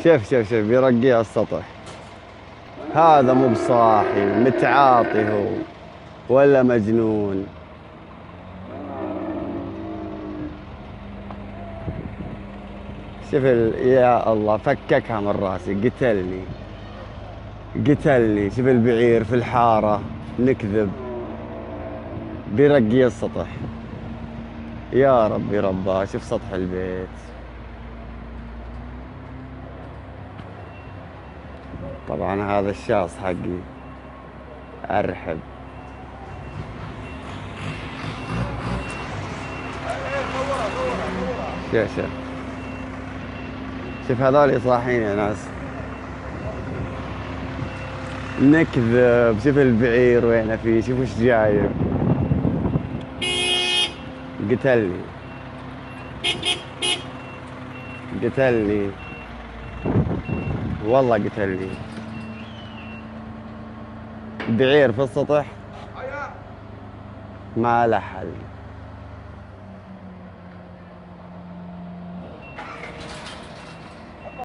شوف شوف شوف بيرقيه على السطح. هذا مو بصاحي، متعاطي هو ولا مجنون. شوف يا الله فككها من راسي، قتلني قتلني. شوف البعير في الحارة، نكذب بيرقي السطح. يا ربي رباه، شوف سطح البيت. طبعا هذا الشاص حقي، ارحب. شوف شوف هذول صاحين يا ناس، نكذب. شوف البعير وين فيه، شوف وش جايب. قتلني قتلني والله قتلني. بعير في السطح ما له حل.